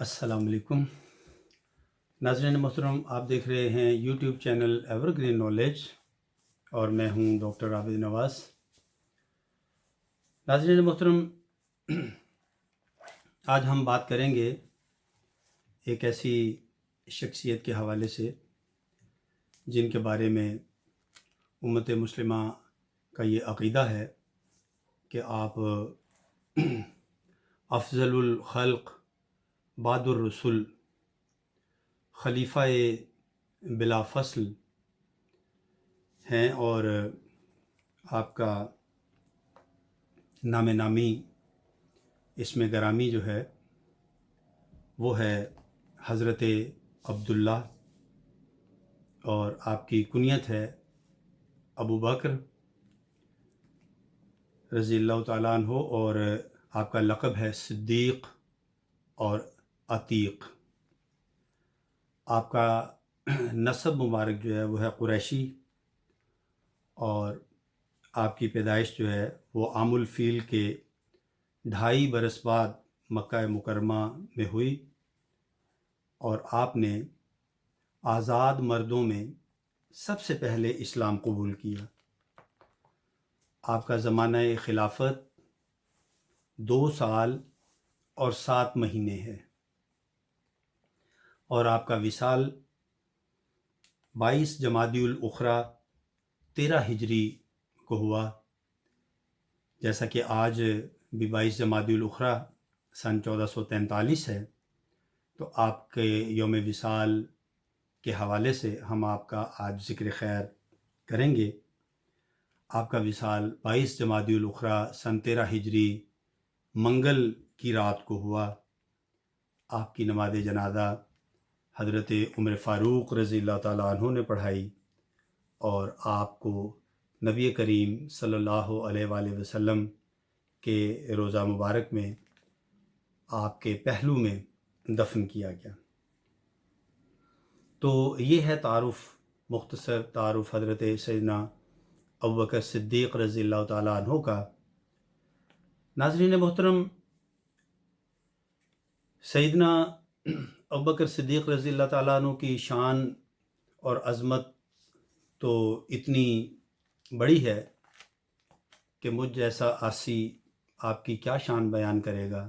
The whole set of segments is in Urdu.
السلام علیکم ناظرین محترم، آپ دیکھ رہے ہیں YouTube channel ever green knowledge اور میں ہوں ڈاکٹر عابد نواز۔ ناظرین محترم، آج ہم بات کریں گے ایک ایسی شخصیت کے حوالے سے جن کے بارے میں امت مسلمہ کا یہ عقیدہ ہے کہ آپ افضل الخلق بعد الرسل، خلیفہ بلا فصل ہیں، اور آپ کا نام نامی اسم گرامی جو ہے وہ ہے حضرت عبداللہ، اور آپ کی کنیت ہے ابو بکر رضی اللہ تعالیٰ عنہ، اور آپ کا لقب ہے صدیق اور عتیق۔ آپ کا نسب مبارک جو ہے وہ ہے قریشی، اور آپ کی پیدائش جو ہے وہ عام الفیل کے 2.5 برس بعد مکہ مکرمہ میں ہوئی، اور آپ نے آزاد مردوں میں سب سے پہلے اسلام قبول کیا۔ آپ کا زمانہ خلافت 2 سال اور 7 مہینے ہے، اور آپ کا وصال 22 جمادی الاخری 13 ہجری کو ہوا، جیسا کہ آج بھی 22 جمادی الاخری سن 1443 ہے۔ تو آپ کے یوم وصال کے حوالے سے ہم آپ کا آج ذکر خیر کریں گے۔ آپ کا وصال 22 جمادی الاخری سن 13 ہجری منگل کی رات کو ہوا۔ آپ کی نماز جنازہ حضرت عمر فاروق رضی اللہ تعالیٰ عنہ نے پڑھائی، اور آپ کو نبی کریم صلی اللہ علیہ وآلہ وسلم کے روضہ مبارک میں آپ کے پہلو میں دفن کیا گیا۔ تو یہ ہے تعارف، مختصر تعارف حضرت سیدنا ابوبکر صدیق رضی اللہ تعالیٰ عنہ کا۔ ناظرین محترم، سیدنا ابوبکر صدیق رضی اللہ تعالیٰ عنہ کی شان اور عظمت تو اتنی بڑی ہے کہ مجھ جیسا عاصی آپ کی کیا شان بیان کرے گا۔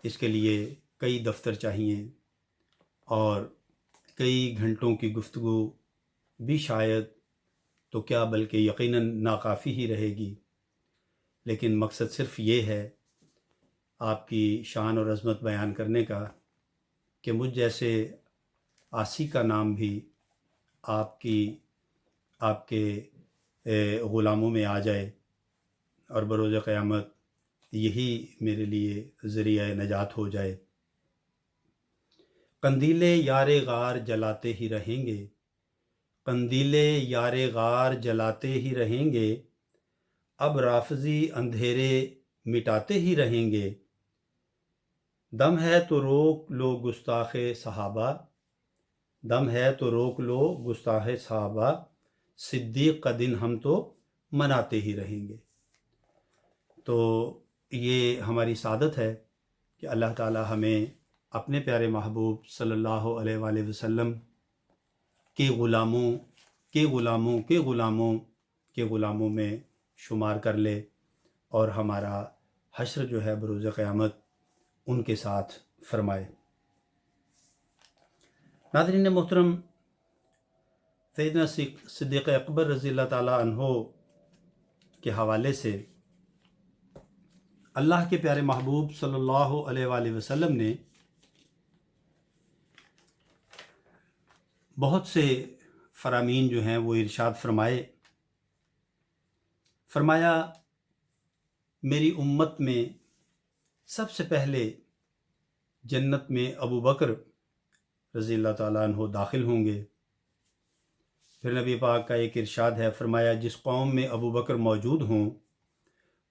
اس کے لیے کئی دفتر چاہیے، اور کئی گھنٹوں کی گفتگو بھی شاید تو کیا بلکہ یقیناً ناکافی ہی رہے گی، لیکن مقصد صرف یہ ہے آپ کی شان اور عظمت بیان کرنے کا کہ مجھ جیسے عاصی کا نام بھی آپ کے غلاموں میں آ جائے، اور بروز قیامت یہی میرے لیے ذریعہ نجات ہو جائے۔ قندیلے یار غار جلاتے ہی رہیں گے، قندیلے یار غار جلاتے ہی رہیں گے، اب رافضی اندھیرے مٹاتے ہی رہیں گے۔ دم ہے تو روک لو گستاخ صحابہ، دم ہے تو روک لو گستاخ صحابہ، صدیق کا دن ہم تو مناتے ہی رہیں گے۔ تو یہ ہماری سعادت ہے کہ اللہ تعالی ہمیں اپنے پیارے محبوب صلی اللہ علیہ وآلہ وسلم کے غلاموں میں شمار کر لے، اور ہمارا حشر جو ہے بروز قیامت ان کے ساتھ فرمائے۔ ناظرین محترم، سیدنا صدیق اکبر رضی اللہ تعالیٰ عنہ کے حوالے سے اللہ کے پیارے محبوب صلی اللہ علیہ وآلہ وسلم نے بہت سے فرامین جو ہیں وہ ارشاد فرمایا میری امت میں سب سے پہلے جنت میں ابو بکر رضی اللہ تعالیٰ عنہ داخل ہوں گے۔ پھر نبی پاک کا ایک ارشاد ہے، فرمایا جس قوم میں ابو بکر موجود ہوں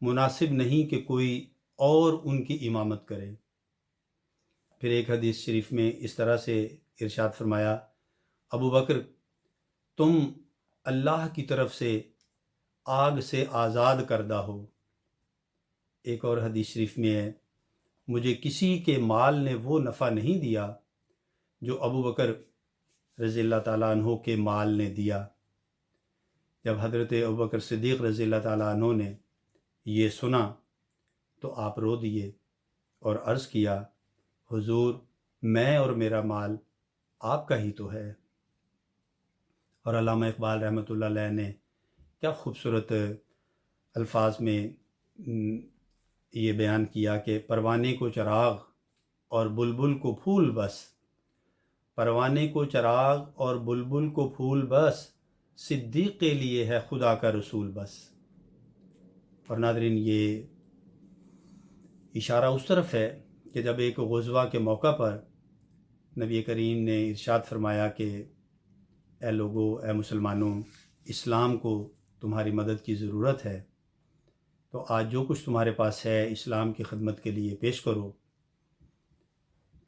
مناسب نہیں کہ کوئی اور ان کی امامت کرے۔ پھر ایک حدیث شریف میں اس طرح سے ارشاد فرمایا، ابو بکر تم اللہ کی طرف سے آگ سے آزاد کردہ ہو۔ ایک اور حدیث شریف میں ہے، مجھے کسی کے مال نے وہ نفع نہیں دیا جو ابو بکر رضی اللہ تعالیٰ عنہ کے مال نے دیا۔ جب حضرت ابو بکر صدیق رضی اللہ تعالیٰ عنہ نے یہ سنا تو آپ رو دیے اور عرض کیا، حضور میں اور میرا مال آپ کا ہی تو ہے۔ اور علامہ اقبال رحمۃ اللہ علیہ نے کیا خوبصورت الفاظ میں یہ بیان کیا کہ پروانے کو چراغ اور بلبل کو پھول بس، پروانے کو چراغ اور بلبل کو پھول بس، صدیق کے لیے ہے خدا کا رسول بس۔ اور ناظرین، یہ اشارہ اس طرف ہے کہ جب ایک غزوہ کے موقع پر نبی کریم نے ارشاد فرمایا کہ اے لوگو، اے مسلمانوں، اسلام کو تمہاری مدد کی ضرورت ہے، تو آج جو کچھ تمہارے پاس ہے اسلام کی خدمت کے لیے پیش کرو۔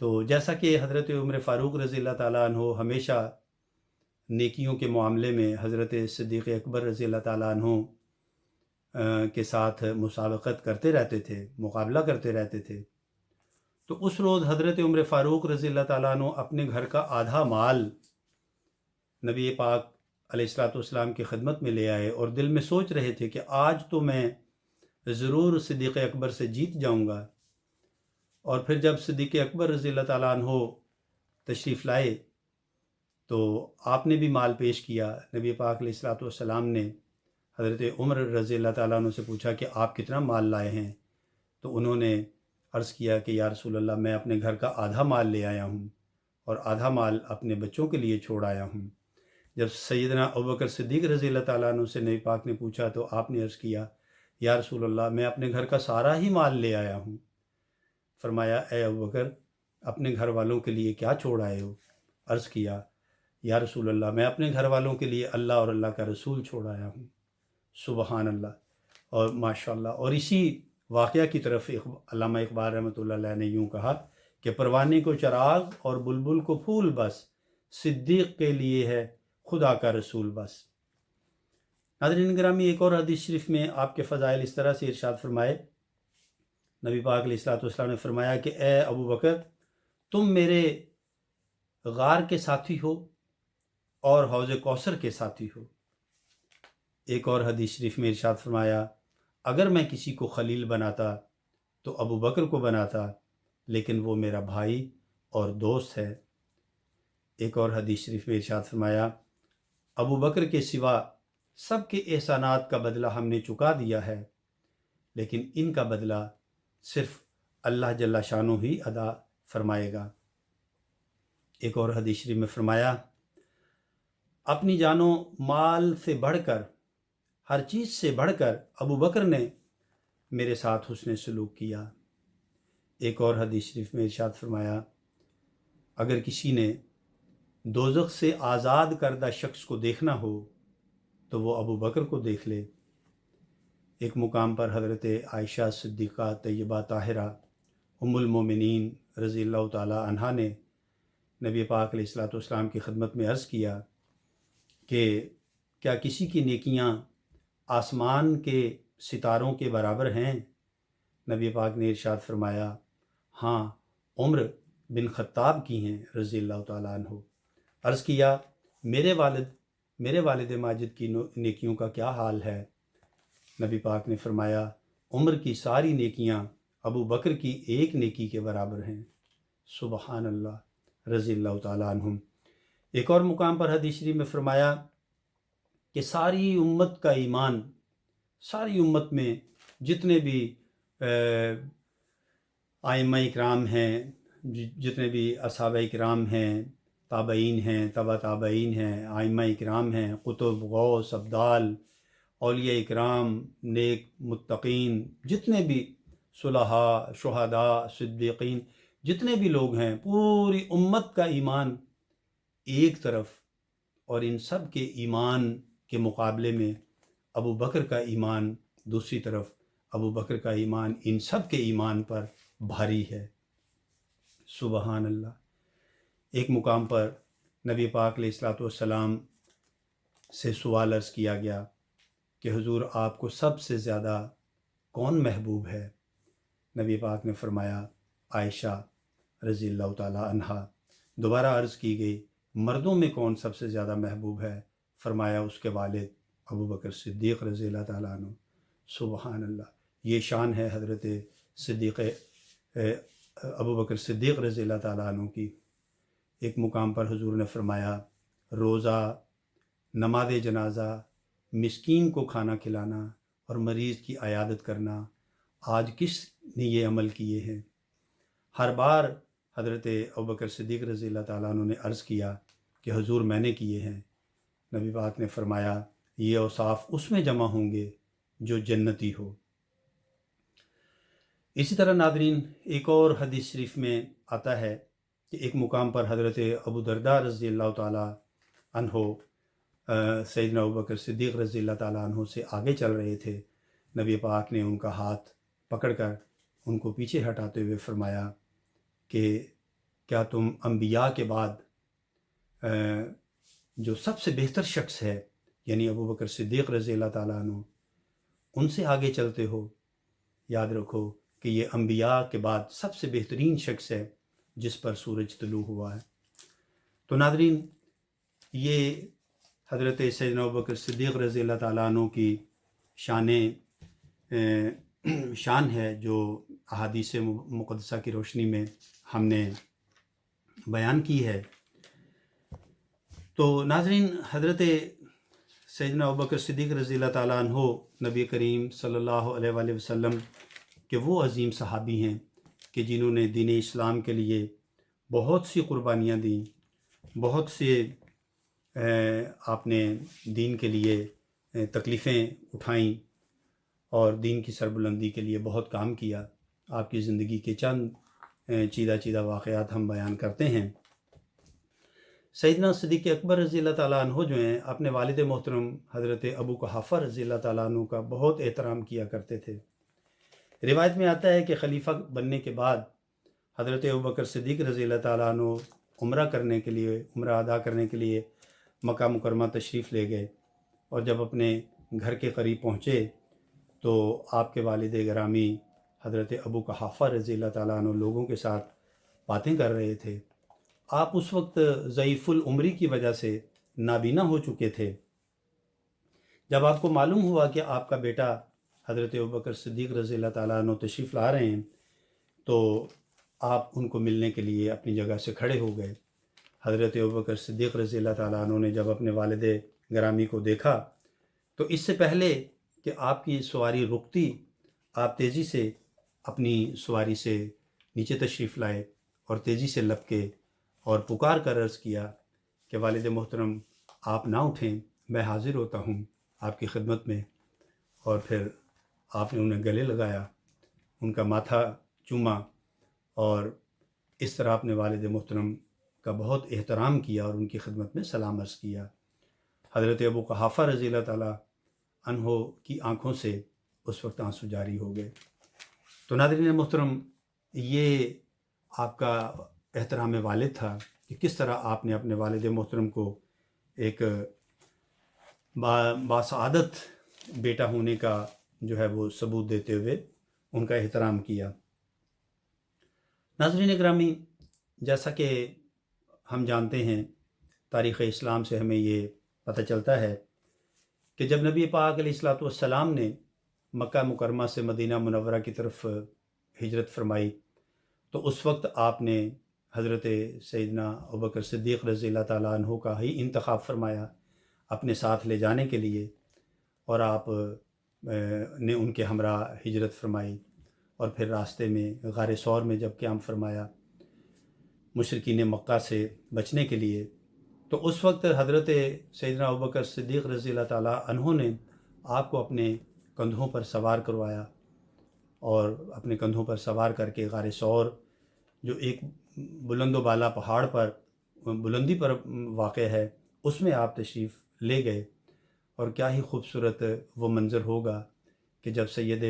تو جیسا کہ حضرت عمر فاروق رضی اللہ تعالیٰ عنہ ہمیشہ نیکیوں کے معاملے میں حضرت صدیق اکبر رضی اللہ تعالیٰ عنہ کے ساتھ مسابقت کرتے رہتے تھے، مقابلہ کرتے رہتے تھے، تو اس روز حضرت عمر فاروق رضی اللہ تعالیٰ عنہ اپنے گھر کا آدھا مال نبی پاک علیہ الصلوۃ والسلام کی خدمت میں لے آئے اور دل میں سوچ رہے تھے کہ آج تو میں ضرور صدیق اکبر سے جیت جاؤں گا۔ اور پھر جب صدیق اکبر رضی اللہ تعالیٰ عنہ تشریف لائے تو آپ نے بھی مال پیش کیا۔ نبی پاک علیہ الصلوۃ والسلام نے حضرت عمر رضی اللہ تعالیٰ عنہ سے پوچھا کہ آپ کتنا مال لائے ہیں؟ تو انہوں نے عرض کیا کہ یا رسول اللہ، میں اپنے گھر کا آدھا مال لے آیا ہوں اور آدھا مال اپنے بچوں کے لیے چھوڑ آیا ہوں۔ جب سیدنا ابوبکر صدیق رضی اللہ تعالیٰ عنہ سے نبی پاک نے پوچھا تو آپ نے عرض کیا، یا رسول اللہ، میں اپنے گھر کا سارا ہی مال لے آیا ہوں۔ فرمایا، اے ابوبکر، اپنے گھر والوں کے لیے کیا چھوڑ آئے ہو؟ عرض کیا، یا رسول اللہ، میں اپنے گھر والوں کے لیے اللہ اور اللہ کا رسول چھوڑ آیا ہوں۔ سبحان اللہ اور ماشاءاللہ۔ اور اسی واقعہ کی طرف علامہ اقبال رحمۃ اللہ علیہ نے یوں کہا کہ پروانے کو چراغ اور بلبل کو پھول بس، صدیق کے لیے ہے خدا کا رسول بس۔ ناظرین گرامی، ایک اور حدیث شریف میں آپ کے فضائل اس طرح سے ارشاد فرمائے، نبی پاک علیہ الصلوۃ والسلام نے فرمایا کہ اے ابو بکر، تم میرے غار کے ساتھی ہو اور حوض کوثر کے ساتھی ہو۔ ایک اور حدیث شریف میں ارشاد فرمایا، اگر میں کسی کو خلیل بناتا تو ابو بکر کو بناتا، لیکن وہ میرا بھائی اور دوست ہے۔ ایک اور حدیث شریف میں ارشاد فرمایا، ابو بکر کے سوا سب کے احسانات کا بدلہ ہم نے چکا دیا ہے، لیکن ان کا بدلہ صرف اللہ جل شانہ ہی ادا فرمائے گا۔ ایک اور حدیث شریف میں فرمایا، اپنی جان و مال سے بڑھ کر، ہر چیز سے بڑھ کر ابو بکر نے میرے ساتھ حسن سلوک کیا۔ ایک اور حدیث شریف میں ارشاد فرمایا، اگر کسی نے دوزخ سے آزاد کردہ شخص کو دیکھنا ہو تو وہ ابو بکر کو دیکھ لے۔ ایک مقام پر حضرت عائشہ صدیقہ طیبہ طاہرہ ام المومنین رضی اللہ تعالی عنہا نے نبی پاک علیہ الصلوۃ والسلام کی خدمت میں عرض کیا کہ کیا کسی کی نیکیاں آسمان کے ستاروں کے برابر ہیں؟ نبی پاک نے ارشاد فرمایا، ہاں، عمر بن خطاب کی ہیں رضی اللہ تعالیٰ عنہ۔ عرض کیا، میرے والد ماجد کی نیکیوں کا کیا حال ہے؟ نبی پاک نے فرمایا، عمر کی ساری نیکیاں ابو بکر کی ایک نیکی کے برابر ہیں۔ سبحان اللہ، رضی اللہ تعالیٰ عنہم۔ ایک اور مقام پر حدیث شریف میں فرمایا کہ ساری امت کا ایمان، ساری امت میں جتنے بھی ائمہ اکرام ہیں، جتنے بھی اصحابہ اکرام ہیں، تابعین ہیں، تبع تابعین ہیں، ائمہ اکرام ہیں، قطب، غوث، ابدال، اولیاء اکرام، نیک متقین، جتنے بھی صلحاء، شہداء، صدیقین، جتنے بھی لوگ ہیں، پوری امت کا ایمان ایک طرف، اور ان سب کے ایمان کے مقابلے میں ابو بکر کا ایمان دوسری طرف، ابو بکر کا ایمان ان سب کے ایمان پر بھاری ہے۔ سبحان اللہ۔ ایک مقام پر نبی پاک علیہ الصلوۃ والسلام سے سوال عرض کیا گیا کہ حضور، آپ کو سب سے زیادہ کون محبوب ہے؟ نبی پاک نے فرمایا، عائشہ رضی اللہ تعالیٰ عنہا۔ دوبارہ عرض کی گئی مردوں میں کون سب سے زیادہ محبوب ہے؟ فرمایا اس کے والد ابو بکر صدیق رضی اللہ تعالیٰ عنہ۔ سبحان اللہ، یہ شان ہے حضرت صدیق ابو بکر صدیق رضی اللہ تعالیٰ عنہ کی۔ ایک مقام پر حضور نے فرمایا روزہ، نماز جنازہ، مسکین کو کھانا کھلانا اور مریض کی عیادت کرنا، آج کس نے یہ عمل کیے ہیں؟ ہر بار حضرت ابوبکر صدیق رضی اللہ تعالیٰ عنہ نے عرض کیا کہ حضور میں نے کیے ہیں۔ نبی پاک نے فرمایا یہ اوصاف اس میں جمع ہوں گے جو جنتی ہو۔ اسی طرح ناظرین ایک اور حدیث شریف میں آتا ہے کہ ایک مقام پر حضرت ابو درداء رضی اللہ تعالیٰ عنہ سیدنا ابوبکر صدیق رضی اللہ تعالیٰ عنہ سے آگے چل رہے تھے۔ نبی پاک نے ان کا ہاتھ پکڑ کر ان کو پیچھے ہٹاتے ہوئے فرمایا کہ کیا تم انبیاء کے بعد جو سب سے بہتر شخص ہے یعنی ابوبکر صدیق رضی اللہ تعالیٰ عنہ ان سے آگے چلتے ہو؟ یاد رکھو کہ یہ انبیاء کے بعد سب سے بہترین شخص ہے جس پر سورج طلوع ہوا ہے۔ تو ناظرین یہ حضرت سیدنا ابوبکر صدیق رضی اللہ تعالیٰ عنہ کی شان ہے جو احادیث مقدسہ کی روشنی میں ہم نے بیان کی ہے۔ تو ناظرین حضرت سیدنا ابوبکر صدیق رضی اللہ تعالیٰ عنہ نبی کریم صلی اللہ علیہ وآلہ وسلم کہ وہ عظیم صحابی ہیں کہ جنہوں نے دین اسلام کے لیے بہت سی قربانیاں دیں، بہت سے آپ نے دین کے لیے تکلیفیں اٹھائیں اور دین کی سربلندی کے لیے بہت کام کیا۔ آپ کی زندگی کے چند چیدہ واقعات ہم بیان کرتے ہیں۔ سیدنا صدیق اکبر رضی اللہ تعالیٰ عنہ جو ہیں اپنے والد محترم حضرت ابو قحافہ رضی اللہ تعالیٰ عنہ کا بہت احترام کیا کرتے تھے۔ روایت میں آتا ہے کہ خلیفہ بننے کے بعد حضرت ابوبکر صدیق رضی اللہ تعالیٰ عنہ عمرہ ادا کرنے کے لیے مکہ مکرمہ تشریف لے گئے، اور جب اپنے گھر کے قریب پہنچے تو آپ کے والد گرامی حضرت ابو قحافہ رضی اللہ تعالیٰ عنہ لوگوں کے ساتھ باتیں کر رہے تھے۔ آپ اس وقت ضعیف العمری کی وجہ سے نابینا ہو چکے تھے۔ جب آپ کو معلوم ہوا کہ آپ کا بیٹا حضرت ابوبکر صدیق رضی اللہ تعالیٰ عنہ تشریف لا رہے ہیں تو آپ ان کو ملنے کے لیے اپنی جگہ سے کھڑے ہو گئے۔ حضرت ابوبکر صدیق رضی اللہ تعالیٰ عنہ نے جب اپنے والد گرامی کو دیکھا تو اس سے پہلے کہ آپ کی سواری رکتی، آپ تیزی سے اپنی سواری سے نیچے تشریف لائے اور تیزی سے لپکے اور پکار کر عرض کیا کہ والد محترم آپ نہ اٹھیں، میں حاضر ہوتا ہوں آپ کی خدمت میں۔ اور پھر آپ نے انہیں گلے لگایا، ان کا ماتھا چوما اور اس طرح اپنے والد محترم کا بہت احترام کیا اور ان کی خدمت میں سلام عرض کیا۔ حضرت ابو قحافہ رضی اللہ تعالیٰ عنہ کی آنکھوں سے اس وقت آنسو جاری ہو گئے۔ تو ناظرین محترم یہ آپ کا احترام والد تھا کہ کس طرح آپ نے اپنے والد محترم کو ایک باسعادت بیٹا ہونے کا جو ہے وہ ثبوت دیتے ہوئے ان کا احترام کیا۔ ناظرین اکرامی، جیسا کہ ہم جانتے ہیں تاریخ اسلام سے ہمیں یہ پتہ چلتا ہے کہ جب نبی پاک علیہ الصلوۃ والسلام نے مکہ مکرمہ سے مدینہ منورہ کی طرف ہجرت فرمائی تو اس وقت آپ نے حضرت سیدنا ابوبکر صدیق رضی اللہ تعالیٰ عنہ کا ہی انتخاب فرمایا اپنے ساتھ لے جانے کے لیے، اور آپ نے ان کے ہمراہ ہجرت فرمائی، اور پھر راستے میں غار ثور میں جب قیام فرمایا مشرکین مکہ سے بچنے کے لیے، تو اس وقت حضرت سیدنا ابوبکر صدیق رضی اللہ تعالیٰ عنہ نے آپ کو اپنے کندھوں پر سوار کروایا، اور اپنے کندھوں پر سوار کر کے غار ثور جو ایک بلند و بالا پہاڑ پر بلندی پر واقع ہے اس میں آپ تشریف لے گئے۔ اور کیا ہی خوبصورت وہ منظر ہوگا کہ جب سید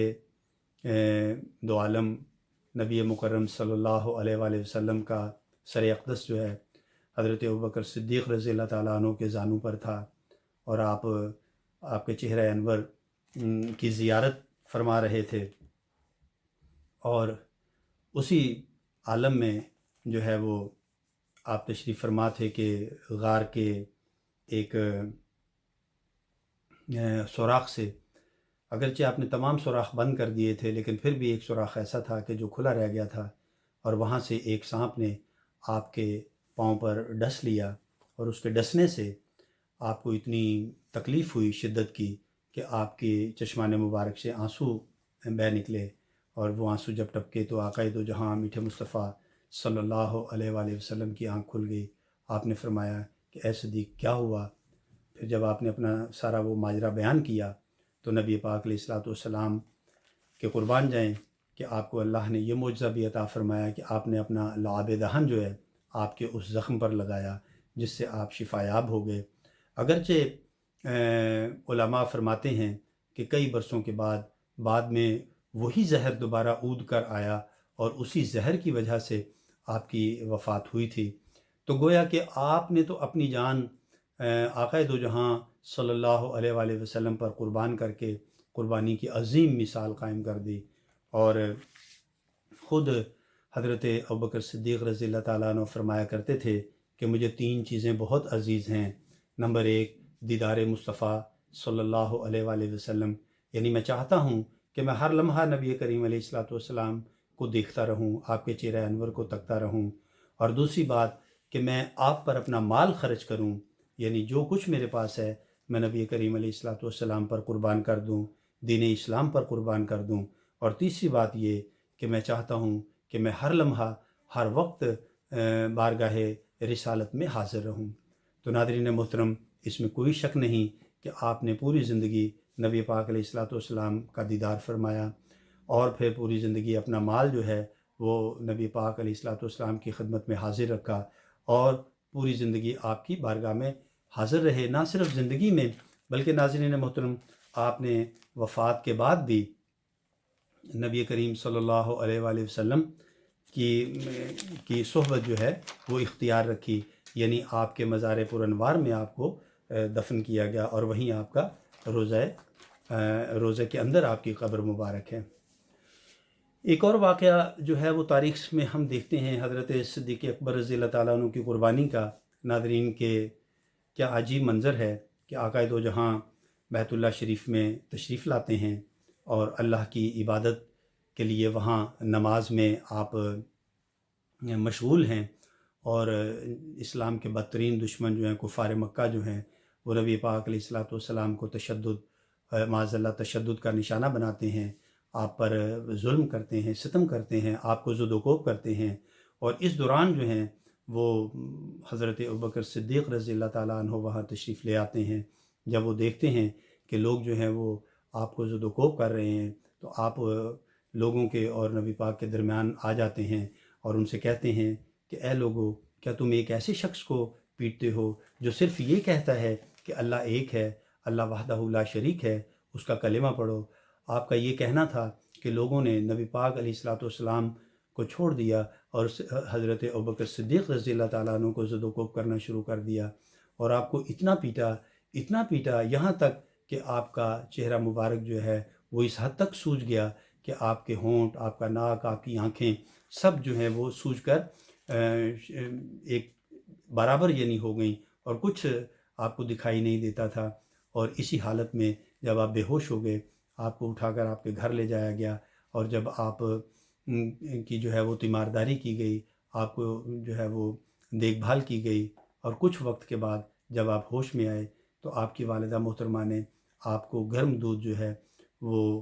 دو عالم نبی مکرم صلی اللہ علیہ وآلہ وسلم کا سر اقدس جو ہے حضرت ابوبکر صدیق رضی اللہ تعالیٰ عنہ کے زانو پر تھا، اور آپ کے چہرہ انور کی زیارت فرما رہے تھے، اور اسی عالم میں جو ہے وہ آپ تشریف فرما تھے کہ غار کے ایک سوراخ سے، اگرچہ آپ نے تمام سوراخ بند کر دیے تھے لیکن پھر بھی ایک سوراخ ایسا تھا کہ جو کھلا رہ گیا تھا، اور وہاں سے ایک سانپ نے آپ کے پاؤں پر ڈس لیا، اور اس کے ڈسنے سے آپ کو اتنی تکلیف ہوئی شدت کی کہ آپ کے چشمان مبارک سے آنسو بہہ نکلے، اور وہ آنسو جب ٹپکے تو آقا دو جہاں میٹھے مصطفیٰ صلی اللہ علیہ وآلہ وسلم کی آنکھ کھل گئی۔ آپ نے فرمایا کہ اے صدیق کیا ہوا؟ پھر جب آپ نے اپنا سارا وہ ماجرا بیان کیا تو نبی پاک علیہ الصلوۃ والسلام کے قربان جائیں کہ آپ کو اللہ نے یہ معجزہ بھی عطا فرمایا کہ آپ نے اپنا لعاب دہن جو ہے آپ کے اس زخم پر لگایا، جس سے آپ شفا یاب ہو گئے۔ اگرچہ علماء فرماتے ہیں کہ کئی برسوں کے بعد میں وہی زہر دوبارہ اود کر آیا اور اسی زہر کی وجہ سے آپ کی وفات ہوئی تھی۔ تو گویا کہ آپ نے تو اپنی جان آقا دو جہاں صلی اللہ علیہ وآلہ وسلم پر قربان کر کے قربانی کی عظیم مثال قائم کر دی، اور خود حضرت ابوبکر صدیق رضی اللہ تعالیٰ عنہ فرمایا کرتے تھے کہ مجھے 3 چیزیں بہت عزیز ہیں۔ نمبر 1 دیدار مصطفیٰ صلی اللہ علیہ وآلہ وسلم، یعنی میں چاہتا ہوں کہ میں ہر لمحہ نبی کریم علیہ الصلوۃ والسلام کو دیکھتا رہوں، آپ کے چہرہ انور کو تکتا رہوں، اور دوسری بات کہ میں آپ پر اپنا مال خرچ کروں، یعنی جو کچھ میرے پاس ہے میں نبی کریم علیہ الصلوۃ والسلام پر قربان کر دوں، دین اسلام پر قربان کر دوں، اور تیسری بات یہ کہ میں چاہتا ہوں کہ میں ہر لمحہ ہر وقت بارگاہ رسالت میں حاضر رہوں۔ تو ناظرین محترم، اس میں کوئی شک نہیں کہ آپ نے پوری زندگی نبی پاک علیہ الصلوۃ والسلام کا دیدار فرمایا، اور پھر پوری زندگی اپنا مال جو ہے وہ نبی پاک علیہ الصلوۃ والسلام کی خدمت میں حاضر رکھا، اور پوری زندگی آپ کی بارگاہ میں حاضر رہے۔ نہ صرف زندگی میں بلکہ ناظرین محترم، آپ نے وفات کے بعد بھی نبی کریم صلی اللہ علیہ وآلہ وسلم کی صحبت جو ہے وہ اختیار رکھی، یعنی آپ کے مزار پرانوار میں آپ کو دفن کیا گیا، اور وہیں آپ کا روزے کے اندر آپ کی قبر مبارک ہے۔ ایک اور واقعہ جو ہے وہ تاریخ میں ہم دیکھتے ہیں حضرت صدیق اکبر رضی اللہ تعالیٰ عنہ کی قربانی کا۔ ناظرین کے کیا عجیب منظر ہے کہ آقا دو جہاں بیت اللہ شریف میں تشریف لاتے ہیں، اور اللہ کی عبادت کے لیے وہاں نماز میں آپ مشغول ہیں، اور اسلام کے بدترین دشمن جو ہیں کفار مکہ جو ہیں وہ نبی پاک علیہ الصلوۃ والسلام کو معاذ اللہ تشدد کا نشانہ بناتے ہیں، آپ پر ظلم کرتے ہیں، ستم کرتے ہیں، آپ کو زد و کوب کرتے ہیں، اور اس دوران جو ہیں وہ حضرت ابوبکر صدیق رضی اللہ تعالیٰ عنہ وہاں تشریف لے آتے ہیں۔ جب وہ دیکھتے ہیں کہ لوگ جو ہیں وہ آپ کو زد و کوب کر رہے ہیں تو آپ لوگوں کے اور نبی پاک کے درمیان آ جاتے ہیں اور ان سے کہتے ہیں کہ اے لوگو، کیا تم ایک ایسے شخص کو پیٹتے ہو جو صرف یہ کہتا ہے کہ اللہ ایک ہے، اللہ وحدہ لا شریک ہے، اس کا کلمہ پڑھو۔ آپ کا یہ کہنا تھا کہ لوگوں نے نبی پاک علیہ الصلوۃ والسلام کو چھوڑ دیا اور حضرت ابوبکر صدیق رضی اللہ تعالیٰ عنہ کو زد و کوب کرنا شروع کر دیا، اور آپ کو اتنا پیٹا یہاں تک کہ آپ کا چہرہ مبارک جو ہے وہ اس حد تک سوج گیا کہ آپ کے ہونٹ، آپ کا ناک، آپ کی آنکھیں سب جو ہیں وہ سوج کر ایک برابر یعنی ہو گئیں، اور کچھ آپ کو دکھائی نہیں دیتا تھا۔ اور اسی حالت میں جب آپ بے ہوش ہو گئے، آپ کو اٹھا کر آپ کے گھر لے جایا گیا، اور جب آپ کی جو ہے وہ تیمارداری کی گئی، آپ کو جو ہے وہ دیکھ بھال کی گئی، اور کچھ وقت کے بعد جب آپ ہوش میں آئے تو آپ کی والدہ محترمہ نے آپ کو گرم دودھ جو ہے وہ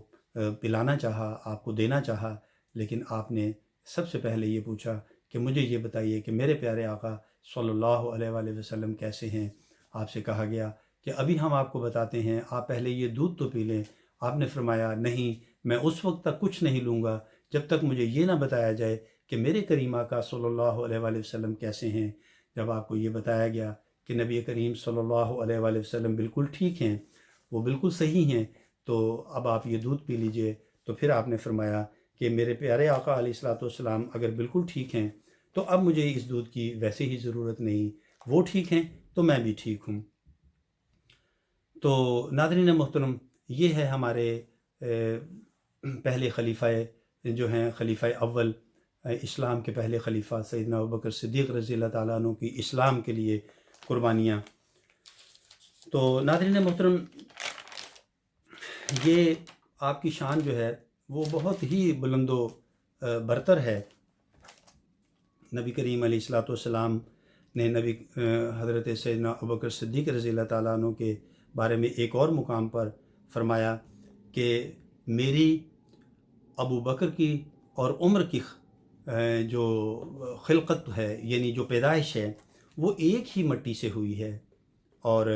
پلانا چاہا، آپ کو دینا چاہا، لیکن آپ نے سب سے پہلے یہ پوچھا کہ مجھے یہ بتائیے کہ میرے پیارے آقا صلی اللہ علیہ وآلہ وسلم کیسے ہیں۔ آپ سے کہا گیا کہ ابھی ہم آپ کو بتاتے ہیں، آپ پہلے یہ دودھ تو پی لیں۔ آپ نے فرمایا نہیں، میں اس وقت تک کچھ نہیں لوں گا جب تک مجھے یہ نہ بتایا جائے کہ میرے کریم آقا صلی اللہ علیہ وآلہ وسلم کیسے ہیں۔ جب آپ کو یہ بتایا گیا کہ نبی کریم صلی اللہ علیہ وآلہ وسلم بالکل ٹھیک ہیں، وہ بالکل صحیح ہیں، تو اب آپ یہ دودھ پی لیجئے۔ تو پھر آپ نے فرمایا کہ میرے پیارے آقا علیہ الصلوۃ والسلام اگر بالکل ٹھیک ہیں تو اب مجھے اس دودھ کی ویسے ہی ضرورت نہیں، وہ ٹھیک ہیں تو میں بھی ٹھیک ہوں۔ تو ناظرین محترم، یہ ہے ہمارے پہلے خلیفہ جو ہیں، خلیفہ اول اسلام کے پہلے خلیفہ سیدنا ابوبکر صدیق رضی اللہ تعالیٰ عنہ کی اسلام کے لیے قربانیاں۔ تو ناظرین محترم، یہ آپ کی شان جو ہے وہ بہت ہی بلند و برتر ہے۔ نبی کریم علیہ الصلوۃ والسلام نے حضرت سیدنا ابوبکر صدیق رضی اللہ تعالیٰ عنہ کے بارے میں ایک اور مقام پر فرمایا کہ میری ابو بکر کی اور عمر کی جو خلقت ہے، یعنی جو پیدائش ہے، وہ ایک ہی مٹی سے ہوئی ہے، اور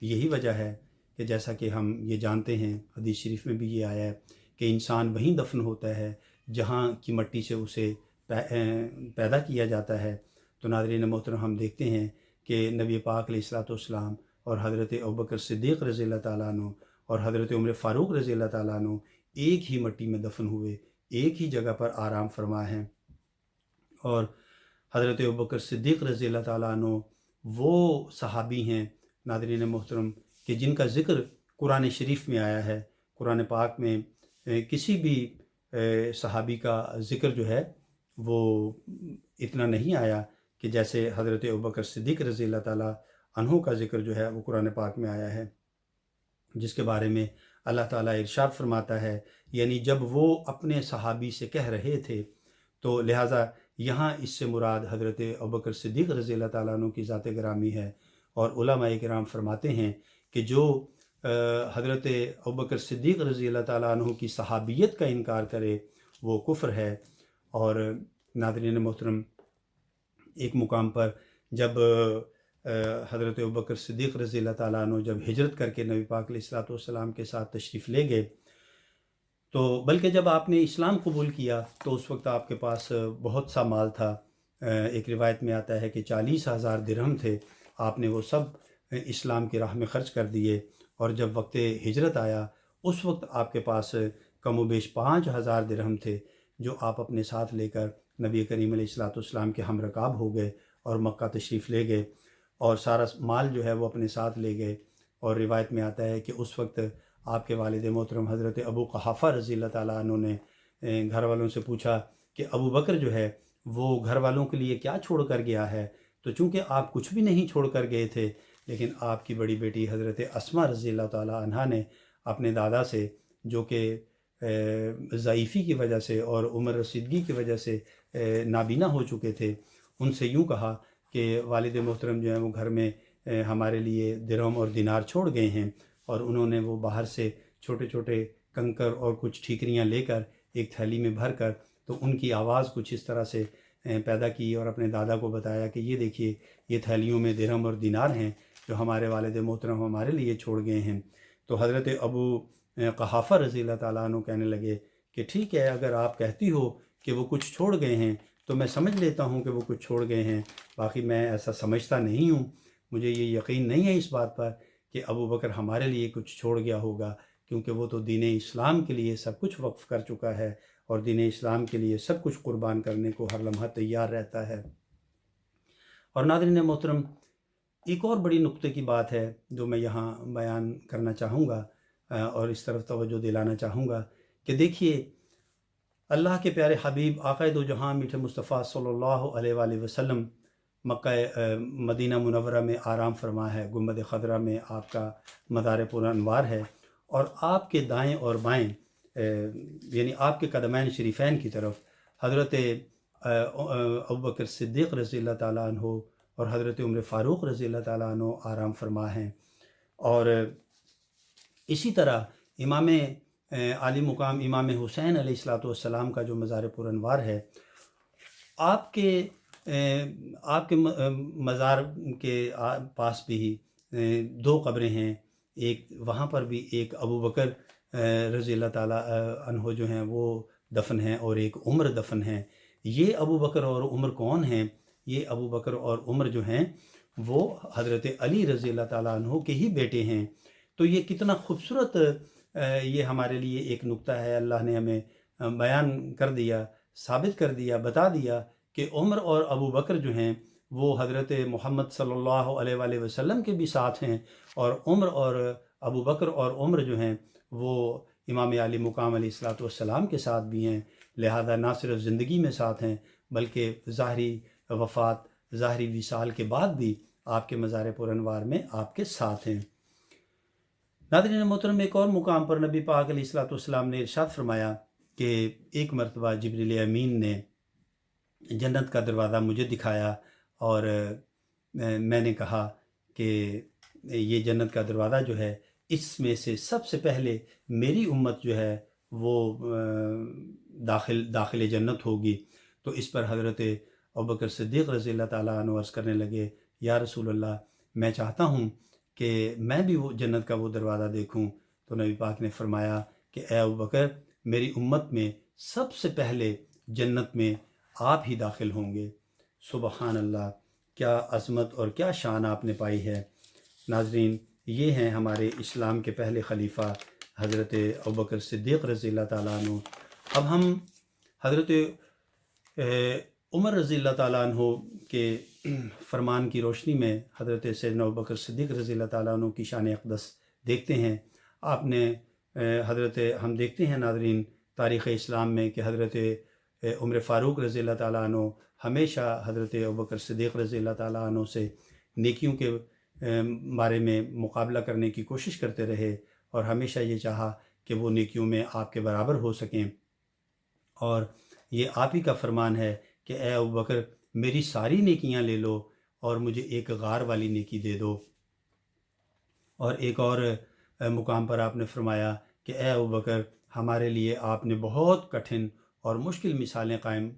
یہی وجہ ہے کہ جیسا کہ ہم یہ جانتے ہیں، حدیث شریف میں بھی یہ آیا ہے کہ انسان وہیں دفن ہوتا ہے جہاں کی مٹی سے اسے پیدا کیا جاتا ہے۔ تو ناظرین محترم، ہم دیکھتے ہیں کہ نبی پاک علیہ الصلوۃ والسلام اور حضرت ابوبکر صدیق رضی اللہ تعالیٰ عنہ اور حضرت عمر فاروق رضی اللہ تعالیٰ عنہ ایک ہی مٹی میں دفن ہوئے، ایک ہی جگہ پر آرام فرما ہیں۔ اور حضرت ابوبکر صدیق رضی اللہ تعالیٰ عنہ وہ صحابی ہیں ناظرین محترم کہ جن کا ذکر قرآن شریف میں آیا ہے۔ قرآن پاک میں کسی بھی صحابی کا ذکر جو ہے وہ اتنا نہیں آیا کہ جیسے حضرت ابوبکر صدیق رضی اللہ تعالیٰ عنہ کا ذکر جو ہے وہ قرآن پاک میں آیا ہے، جس کے بارے میں اللہ تعالیٰ ارشاد فرماتا ہے، یعنی جب وہ اپنے صحابی سے کہہ رہے تھے، تو لہٰذا یہاں اس سے مراد حضرت ابوبکر صدیق رضی اللہ تعالیٰ عنہ کی ذات گرامی ہے۔ اور علماء کرام فرماتے ہیں کہ جو حضرت ابوبکر صدیق رضی اللہ تعالیٰ عنہ کی صحابیت کا انکار کرے وہ کفر ہے۔ اور ناظرین محترم، ایک مقام پر جب حضرت ابوبکر صدیق رضی اللہ تعالیٰ عنہ جب ہجرت کر کے نبی پاک علیہ الصلوۃ والسلام کے ساتھ تشریف لے گئے، تو بلکہ جب آپ نے اسلام قبول کیا تو اس وقت آپ کے پاس بہت سا مال تھا۔ ایک روایت میں آتا ہے کہ 40,000 درہم تھے، آپ نے وہ سب اسلام کی راہ میں خرچ کر دیے، اور جب وقت ہجرت آیا اس وقت آپ کے پاس کم و بیش 5,000 درہم تھے، جو آپ اپنے ساتھ لے کر نبی کریم علیہ الصلوۃ والسلام کے ہم رکاب ہو گئے اور مکہ تشریف لے گئے، اور سارا مال جو ہے وہ اپنے ساتھ لے گئے۔ اور روایت میں آتا ہے کہ اس وقت آپ کے والد محترم حضرت ابو قحافہ رضی اللہ تعالیٰ عنہ نے گھر والوں سے پوچھا کہ ابو بکر جو ہے وہ گھر والوں کے لیے کیا چھوڑ کر گیا ہے؟ تو چونکہ آپ کچھ بھی نہیں چھوڑ کر گئے تھے، لیکن آپ کی بڑی بیٹی حضرت اسما رضی اللہ تعالیٰ عنہا نے اپنے دادا سے، جو کہ ضعیفی کی وجہ سے اور عمر رسیدگی کی وجہ سے نابینا ہو چکے تھے، ان سے یوں کہا کہ والد محترم جو ہیں وہ گھر میں ہمارے لیے درہم اور دینار چھوڑ گئے ہیں، اور انہوں نے وہ باہر سے چھوٹے چھوٹے کنکر اور کچھ ٹھیکریاں لے کر ایک تھیلی میں بھر کر، تو ان کی آواز کچھ اس طرح سے پیدا کی اور اپنے دادا کو بتایا کہ یہ دیکھیے، یہ تھیلیوں میں درہم اور دینار ہیں جو ہمارے والد محترم ہمارے لیے چھوڑ گئے ہیں۔ تو حضرت ابو قحافہ رضی اللہ تعالیٰ عنہ کہنے لگے کہ ٹھیک ہے، اگر آپ کہتی ہو کہ وہ کچھ چھوڑ گئے ہیں تو میں سمجھ لیتا ہوں کہ وہ کچھ چھوڑ گئے ہیں، باقی میں ایسا سمجھتا نہیں ہوں، مجھے یہ یقین نہیں ہے اس بات پر کہ ابو بکر ہمارے لیے کچھ چھوڑ گیا ہوگا، کیونکہ وہ تو دین اسلام کے لیے سب کچھ وقف کر چکا ہے، اور دین اسلام کے لیے سب کچھ قربان کرنے کو ہر لمحہ تیار رہتا ہے۔ اور ناظرین محترم، ایک اور بڑی نقطے کی بات ہے جو میں یہاں بیان کرنا چاہوں گا اور اس طرف توجہ دلانا چاہوں گا کہ دیکھیے، اللہ کے پیارے حبیب آقا دو جہاں میٹھے مصطفیٰ صلی اللہ علیہ وآلہ وسلم مکہ مدینہ منورہ میں آرام فرما ہے، گنبد خضرا میں آپ کا مزار پر انوار ہے، اور آپ کے دائیں اور بائیں یعنی آپ کے قدمین شریفین کی طرف حضرت ابوبکر صدیق رضی اللہ تعالیٰ عنہ اور حضرت عمر فاروق رضی اللہ تعالیٰ عنہ آرام فرما ہیں۔ اور اسی طرح امام عالی مقام امام حسین علیہ الصلوۃ والسلام کا جو مزار پر انوار ہے، آپ کے مزار کے پاس بھی دو قبریں ہیں، ایک وہاں پر بھی ایک ابو بکر رضی اللہ تعالیٰ عنہ جو ہیں وہ دفن ہیں، اور ایک عمر دفن ہیں۔ یہ ابو بکر اور عمر کون ہیں؟ یہ ابو بکر اور عمر جو ہیں وہ حضرت علی رضی اللہ تعالیٰ عنہ کے ہی بیٹے ہیں۔ تو یہ کتنا خوبصورت یہ ہمارے لیے ایک نقطہ ہے، اللہ نے ہمیں بیان کر دیا، ثابت کر دیا، بتا دیا کہ عمر اور ابو بکر جو ہیں وہ حضرت محمد صلی اللہ علیہ وآلہ وسلم کے بھی ساتھ ہیں، اور عمر اور ابو بکر اور عمر جو ہیں وہ امام علی مقام علیہ الصلوۃ والسلام کے ساتھ بھی ہیں، لہذا نہ صرف زندگی میں ساتھ ہیں بلکہ ظاہری وفات، ظاہری وصال کے بعد بھی آپ کے مزار پر انوار میں آپ کے ساتھ ہیں۔ ناظرین محترم، ایک اور مقام پر نبی پاک علیہ الصلوۃ والسلام نے ارشاد فرمایا کہ ایک مرتبہ جبریل امین نے جنت کا دروازہ مجھے دکھایا اور میں نے کہا کہ یہ جنت کا دروازہ جو ہے اس میں سے سب سے پہلے میری امت جو ہے وہ داخل جنت ہوگی۔ تو اس پر حضرت ابوبکر صدیق رضی اللہ تعالیٰ عنہ عرض کرنے لگے، یا رسول اللہ، میں چاہتا ہوں کہ میں بھی وہ جنت کا وہ دروازہ دیکھوں۔ تو نبی پاک نے فرمایا کہ اے ابوبکر، میری امت میں سب سے پہلے جنت میں آپ ہی داخل ہوں گے۔ سبحان اللہ، کیا عظمت اور کیا شان آپ نے پائی ہے۔ ناظرین، یہ ہیں ہمارے اسلام کے پہلے خلیفہ حضرت ابوبکر صدیق رضی اللہ تعالیٰ عنہ۔ اب ہم حضرت عمر رضی اللہ تعالیٰ عنہ کے فرمان کی روشنی میں حضرت سیدنا ابوبکر صدیق رضی اللہ تعالیٰ عنہ کی شان اقدس دیکھتے ہیں۔ آپ نے ہم دیکھتے ہیں ناظرین تاریخ اسلام میں کہ حضرت عمر فاروق رضی اللہ تعالیٰ عنہ ہمیشہ حضرت ابوبکر صدیق رضی اللہ تعالیٰ عنہ سے نیکیوں کے بارے میں مقابلہ کرنے کی کوشش کرتے رہے اور ہمیشہ یہ چاہا کہ وہ نیکیوں میں آپ کے برابر ہو سکیں، اور یہ آپ ہی کا فرمان ہے کہ اے ابوبکر، میری ساری نیکیاں لے لو اور مجھے ایک غار والی نیکی دے دو۔ اور ایک اور مقام پر آپ نے فرمایا کہ اے ابوبکر، ہمارے لیے آپ نے بہت کٹھن اور مشکل مثالیں قائم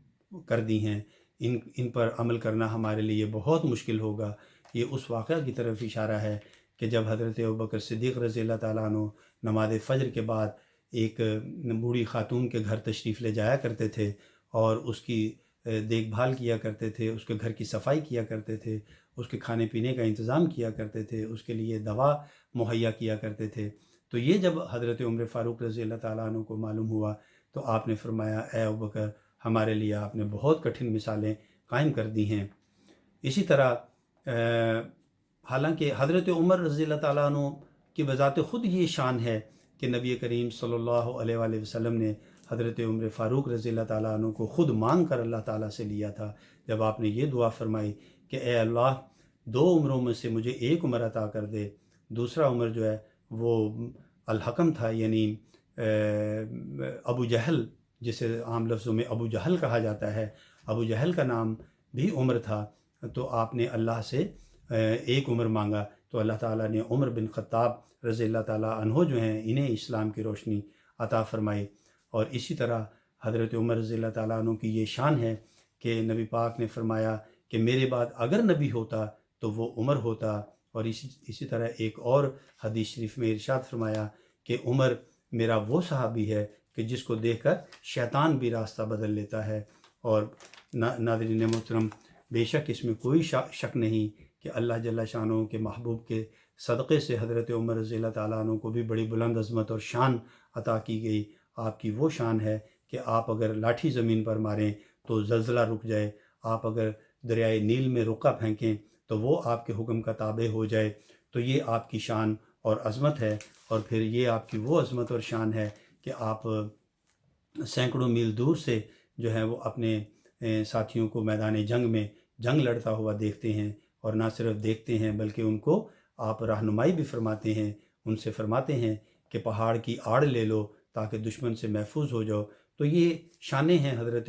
کر دی ہیں، ان پر عمل کرنا ہمارے لیے بہت مشکل ہوگا۔ یہ اس واقعہ کی طرف اشارہ ہے کہ جب حضرت ابوبکر صدیق رضی اللہ تعالیٰ عنہ نماز فجر کے بعد ایک بوڑھی خاتون کے گھر تشریف لے جایا کرتے تھے اور اس کی دیکھ بھال کیا کرتے تھے، اس کے گھر کی صفائی کیا کرتے تھے، اس کے کھانے پینے کا انتظام کیا کرتے تھے، اس کے لیے دوا مہیا کیا کرتے تھے، تو یہ جب حضرت عمر فاروق رضی اللہ تعالیٰ عنہ کو معلوم ہوا تو آپ نے فرمایا، اے ابوبکر، ہمارے لیے آپ نے بہت کٹھن مثالیں قائم کر دی ہیں۔ اسی طرح حالانکہ حضرت عمر رضی اللہ تعالیٰ عنہ کی بذات خود یہ شان ہے کہ نبی کریم صلی اللہ علیہ وآلہ وسلم نے حضرت عمر فاروق رضی اللہ تعالیٰ عنہ کو خود مانگ کر اللہ تعالیٰ سے لیا تھا، جب آپ نے یہ دعا فرمائی کہ اے اللہ، 2 عمروں میں سے مجھے 1 عمر عطا کر دے۔ دوسرا عمر جو ہے وہ الحکم تھا، یعنی ابو جہل، جسے عام لفظوں میں ابو جہل کہا جاتا ہے، ابو جہل کا نام بھی عمر تھا۔ تو آپ نے اللہ سے 1 عمر مانگا تو اللہ تعالیٰ نے عمر بن خطاب رضی اللہ تعالیٰ عنہ جو ہیں انہیں اسلام کی روشنی عطا فرمائی۔ اور اسی طرح حضرت عمر رضی اللہ تعالیٰ عنہ کی یہ شان ہے کہ نبی پاک نے فرمایا کہ میرے بعد اگر نبی ہوتا تو وہ عمر ہوتا۔ اور اسی طرح ایک اور حدیث شریف میں ارشاد فرمایا کہ عمر میرا وہ صحابی ہے کہ جس کو دیکھ کر شیطان بھی راستہ بدل لیتا ہے۔ اور ناظرین محترم، بے شک اس میں کوئی شک نہیں کہ اللہ جل شانہ کے محبوب کے صدقے سے حضرت عمر رضی اللہ تعالیٰ عنہ کو بھی بڑی بلند عظمت اور شان عطا کی گئی۔ آپ کی وہ شان ہے کہ آپ اگر لاٹھی زمین پر ماریں تو زلزلہ رک جائے، آپ اگر دریائے نیل میں رقعہ پھینکیں تو وہ آپ کے حکم کا تابع ہو جائے۔ تو یہ آپ کی شان اور عظمت ہے، اور پھر یہ آپ کی وہ عظمت اور شان ہے کہ آپ سینکڑوں میل دور سے جو ہے وہ اپنے ساتھیوں کو میدان جنگ میں جنگ لڑتا ہوا دیکھتے ہیں، اور نہ صرف دیکھتے ہیں بلکہ ان کو آپ رہنمائی بھی فرماتے ہیں، ان سے فرماتے ہیں کہ پہاڑ کی آڑ لے لو تاکہ دشمن سے محفوظ ہو جاؤ۔ تو یہ شانیں ہیں حضرت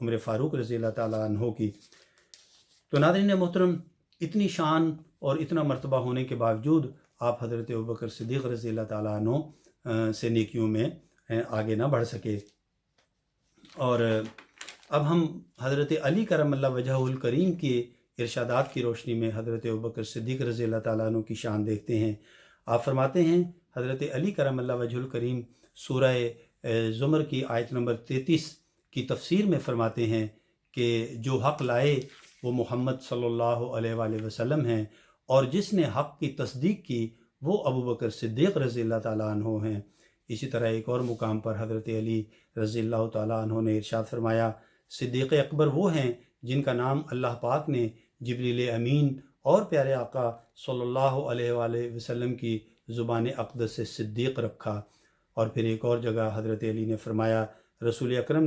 عمر فاروق رضی اللہ تعالیٰ عنہ کی۔ تو ناظرین محترم، اتنی شان اور اتنا مرتبہ ہونے کے باوجود آپ حضرت ابوبکر صدیق رضی اللہ تعالیٰ عنہ سے نیکیوں میں آگے نہ بڑھ سکے۔ اور اب ہم حضرت علی کرم اللہ وجہہ الکریم کے ارشادات کی روشنی میں حضرت ابوبکر صدیق رضی اللہ تعالیٰ عنہ کی شان دیکھتے ہیں۔ آپ فرماتے ہیں، حضرت علی کرم اللہ وجہ الکریم سورہ زمر کی آیت نمبر 33 کی تفسیر میں فرماتے ہیں کہ جو حق لائے وہ محمد صلی اللہ علیہ وآلہ وسلم ہیں، اور جس نے حق کی تصدیق کی وہ ابوبکر صدیق رضی اللہ تعالیٰ عنہ ہیں۔ اسی طرح ایک اور مقام پر حضرت علی رضی اللہ تعالیٰ عنہ نے ارشاد فرمایا، صدیق اکبر وہ ہیں جن کا نام اللہ پاک نے جبریل امین اور پیارے آقا صلی اللہ علیہ وآلہ وسلم کی زبان اقدس سے صدیق رکھا۔ اور پھر ایک اور جگہ حضرت علی نے فرمایا، رسول اکرم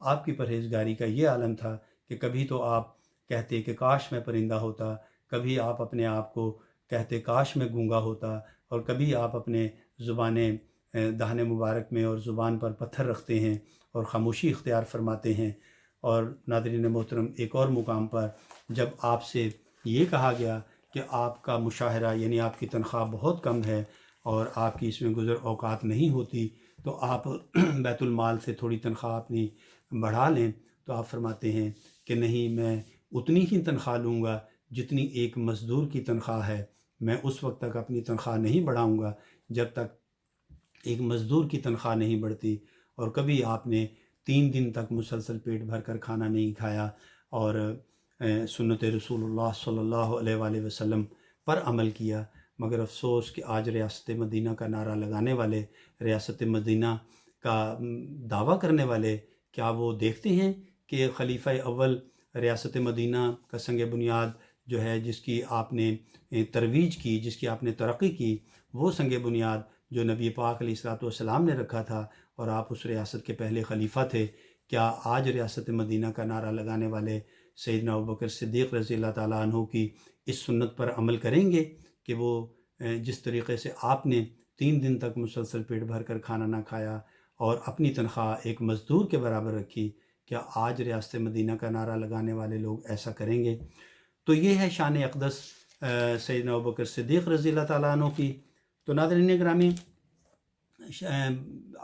آپ کی پرہیزگاری کا یہ عالم تھا کہ کبھی تو آپ کہتے کہ کاش میں پرندہ ہوتا، کبھی آپ اپنے آپ کو کہتے کاش میں گونگا ہوتا، اور کبھی آپ اپنے زبانیں دہن مبارک میں اور زبان پر پتھر رکھتے ہیں اور خاموشی اختیار فرماتے ہیں۔ اور ناظرین محترم، ایک اور مقام پر جب آپ سے یہ کہا گیا کہ آپ کا مشاہرہ یعنی آپ کی تنخواہ بہت کم ہے اور آپ کی اس میں گزر اوقات نہیں ہوتی، تو آپ بیت المال سے تھوڑی تنخواہ اپنی بڑھا لیں، تو آپ فرماتے ہیں کہ نہیں، میں اتنی ہی تنخواہ لوں گا جتنی ایک مزدور کی تنخواہ ہے۔ میں اس وقت تک اپنی تنخواہ نہیں بڑھاؤں گا جب تک ایک مزدور کی تنخواہ نہیں بڑھتی۔ اور کبھی آپ نے 3 دن تک مسلسل پیٹ بھر کر کھانا نہیں کھایا اور سنت رسول اللہ صلی اللہ علیہ وآلہ وسلم پر عمل کیا۔ مگر افسوس کہ آج ریاست مدینہ کا نعرہ لگانے والے، ریاست مدینہ کا دعویٰ کرنے والے، کیا وہ دیکھتے ہیں کہ خلیفہ اول ریاست مدینہ کا سنگ بنیاد جو ہے، جس کی آپ نے ترویج کی، جس کی آپ نے ترقی کی، وہ سنگ بنیاد جو نبی پاک علیہ الصلوۃ والسلام نے رکھا تھا اور آپ اس ریاست کے پہلے خلیفہ تھے، کیا آج ریاست مدینہ کا نعرہ لگانے والے سیدنا ابوبکر صدیق رضی اللہ تعالیٰ عنہ کی اس سنت پر عمل کریں گے کہ وہ جس طریقے سے آپ نے 3 دن تک مسلسل پیٹ بھر کر کھانا نہ کھایا اور اپنی تنخواہ ایک مزدور کے برابر رکھی، کیا آج ریاست مدینہ کا نعرہ لگانے والے لوگ ایسا کریں گے؟ تو یہ ہے شان اقدس سیدنا ابوبکر صدیق رضی اللہ تعالیٰ عنہ کی۔ تو ناظرین گرامی،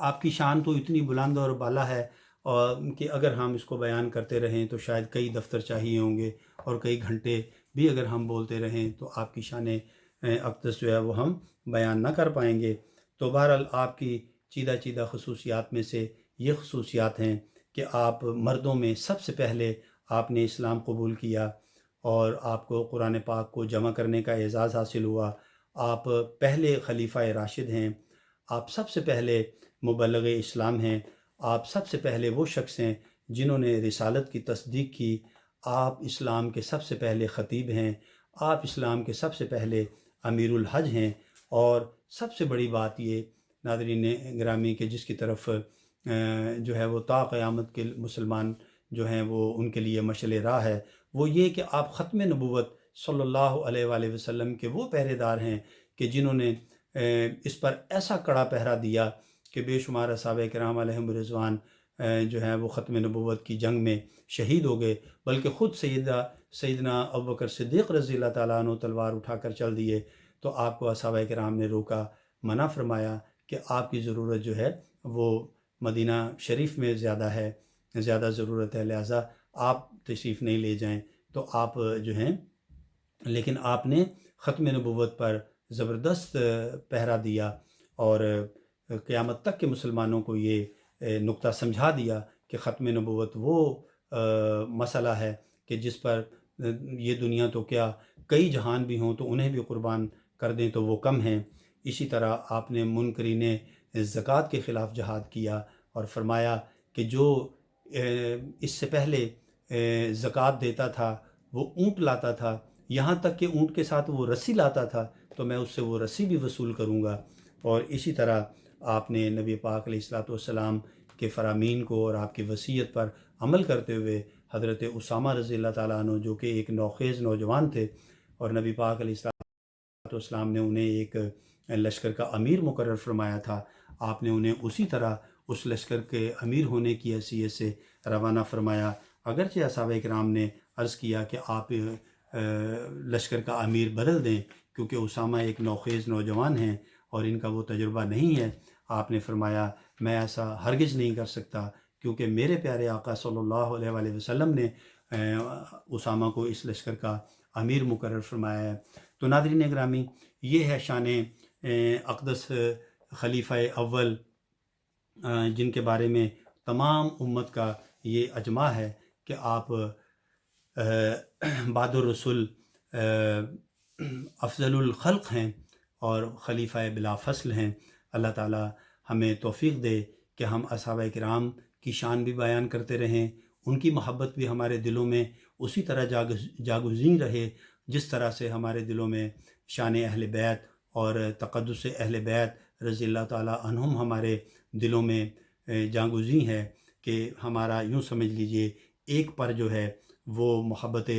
آپ کی شان تو اتنی بلند اور بالا ہے اور کہ اگر ہم اس کو بیان کرتے رہیں تو شاید کئی دفتر چاہیے ہوں گے، اور کئی گھنٹے بھی اگر ہم بولتے رہیں تو آپ کی شان اقدس جو ہے وہ ہم بیان نہ کر پائیں گے۔ تو بہرحال آپ کی چیدہ خصوصیات میں سے یہ خصوصیات ہیں کہ آپ مردوں میں سب سے پہلے آپ نے اسلام قبول کیا اور آپ کو قرآن پاک کو جمع کرنے کا اعزاز حاصل ہوا۔ آپ پہلے خلیفہ راشد ہیں، آپ سب سے پہلے مبلغ اسلام ہیں، آپ سب سے پہلے وہ شخص ہیں جنہوں نے رسالت کی تصدیق کی، آپ اسلام کے سب سے پہلے خطیب ہیں، آپ اسلام کے سب سے پہلے امیر الحج ہیں۔ اور سب سے بڑی بات یہ ناظرین گرامی کہ جس کی طرف جو ہے وہ تا قیامت کے مسلمان جو ہیں وہ ان کے لیے مشعل راہ ہے، وہ یہ کہ آپ ختم نبوت صلی اللہ علیہ وآلہ وسلم کے وہ پہرے دار ہیں کہ جنہوں نے اس پر ایسا کڑا پہرا دیا کہ بے شمار صحابہ کرام علیہم رضوان جو ہے وہ ختم نبوت کی جنگ میں شہید ہو گئے، بلکہ خود سیدنا ابوبکر صدیق رضی اللہ تعالیٰ عنہ تلوار اٹھا کر چل دیے، تو آپ کو صحابہ کرام نے روکا، منع فرمایا کہ آپ کی ضرورت جو ہے وہ مدینہ شریف میں زیادہ ضرورت ہے، لہٰذا آپ تشریف نہیں لے جائیں۔ تو آپ جو ہیں، لیکن آپ نے ختم نبوت پر زبردست پہرا دیا اور قیامت تک کے مسلمانوں کو یہ نقطہ سمجھا دیا کہ ختم نبوت وہ مسئلہ ہے کہ جس پر یہ دنیا تو کیا کئی جہان بھی ہوں تو انہیں بھی قربان کر دیں تو وہ کم ہیں۔ اسی طرح آپ نے منکرین زکوٰۃ کے خلاف جہاد کیا اور فرمایا کہ جو اس سے پہلے زکوٰۃ دیتا تھا وہ اونٹ لاتا تھا، یہاں تک کہ اونٹ کے ساتھ وہ رسی لاتا تھا، تو میں اس سے وہ رسی بھی وصول کروں گا۔ اور اسی طرح آپ نے نبی پاک علیہ الصلوۃ والسلام کے فرامین کو اور آپ کی وصیت پر عمل کرتے ہوئے حضرت اسامہ رضی اللہ تعالیٰ عنہ جو کہ ایک نوخیز نوجوان تھے، اور نبی پاک علیہ الصلوۃ والسلام نے انہیں ایک لشکر کا امیر مقرر فرمایا تھا، آپ نے انہیں اسی طرح اس لشکر کے امیر ہونے کی حیثیت سے روانہ فرمایا، اگرچہ صحابہ کرام نے عرض کیا کہ آپ لشکر کا امیر بدل دیں کیونکہ اسامہ ایک نوخیز نوجوان ہیں اور ان کا وہ تجربہ نہیں ہے۔ آپ نے فرمایا میں ایسا ہرگز نہیں کر سکتا کیونکہ میرے پیارے آقا صلی اللہ علیہ وآلہ وسلم نے اسامہ کو اس لشکر کا امیر مقرر فرمایا ہے۔ تو ناظرین گرامی، یہ ہے شان اقدس خلیفہ اول جن کے بارے میں تمام امت کا یہ اجماع ہے کہ آپ بعد الرسول افضل الخلق ہیں اور خلیفہ بلا فصل ہیں۔ اللہ تعالی ہمیں توفیق دے کہ ہم اصحابہ کرام کی شان بھی بیان کرتے رہیں، ان کی محبت بھی ہمارے دلوں میں اسی طرح جاگزین رہے جس طرح سے ہمارے دلوں میں شان اہل بیت اور تقدس اہل بیت رضی اللہ تعالی عنہم ہمارے دلوں میں جاگزین ہے کہ ہمارا یوں سمجھ لیجئے ایک پر جو ہے وہ محبت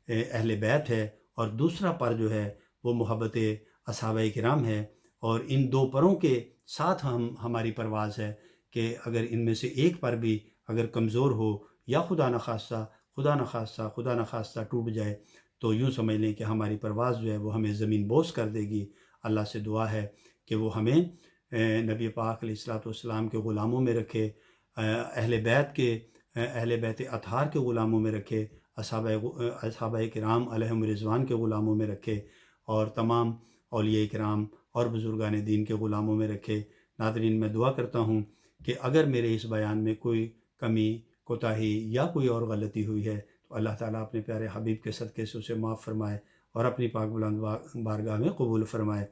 اہل بیت ہے اور دوسرا پر جو ہے وہ محبت اصحابہ کرام ہے، اور ان دو پروں کے ساتھ ہماری پرواز ہے کہ اگر ان میں سے ایک پر بھی اگر کمزور ہو یا خدا نخواستہ ٹوٹ جائے تو یوں سمجھ لیں کہ ہماری پرواز جو ہے وہ ہمیں زمین بوس کر دے گی۔ اللہ سے دعا ہے کہ وہ ہمیں نبی پاک علیہ الصلوۃ والسلام کے غلاموں میں رکھے، اہل بیت اطہار کے غلاموں میں رکھے، اصحابہ کرام علیہم رضوان کے غلاموں میں رکھے، اور تمام اولیاء کرام اور بزرگان دین کے غلاموں میں رکھے۔ ناظرین، میں دعا کرتا ہوں کہ اگر میرے اس بیان میں کوئی کمی، کوتاہی یا کوئی اور غلطی ہوئی ہے تو اللہ تعالیٰ اپنے پیارے حبیب کے صدقے سے اسے معاف فرمائے اور اپنی پاک بلند بارگاہ میں قبول فرمائے،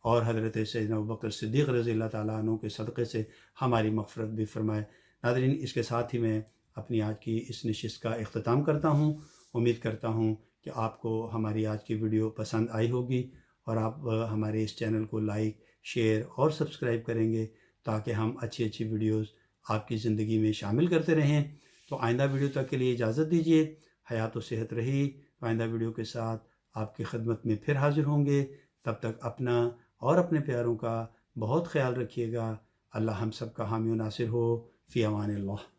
اور حضرت سیدنا ابوبکر صدیق رضی اللہ تعالیٰ عنہ کے صدقے سے ہماری مغفرت بھی فرمائے۔ ناظرین، اس کے ساتھ ہی میں اپنی آج کی اس نشست کا اختتام کرتا ہوں۔ امید کرتا ہوں کہ آپ کو ہماری آج کی ویڈیو پسند آئی ہوگی اور آپ ہمارے اس چینل کو لائک، شیئر اور سبسکرائب کریں گے تاکہ ہم اچھی ویڈیوز آپ کی زندگی میں شامل کرتے رہیں۔ تو آئندہ ویڈیو تک کے لیے اجازت دیجیے۔ حیات و صحت رہی۔ آئندہ ویڈیو کے ساتھ آپ کی خدمت میں پھر حاضر ہوں گے۔ تب تک اپنا اور اپنے پیاروں کا بہت خیال رکھیے گا۔ اللہ ہم سب کا حامی و ناصر ہو۔ فی امان اللہ۔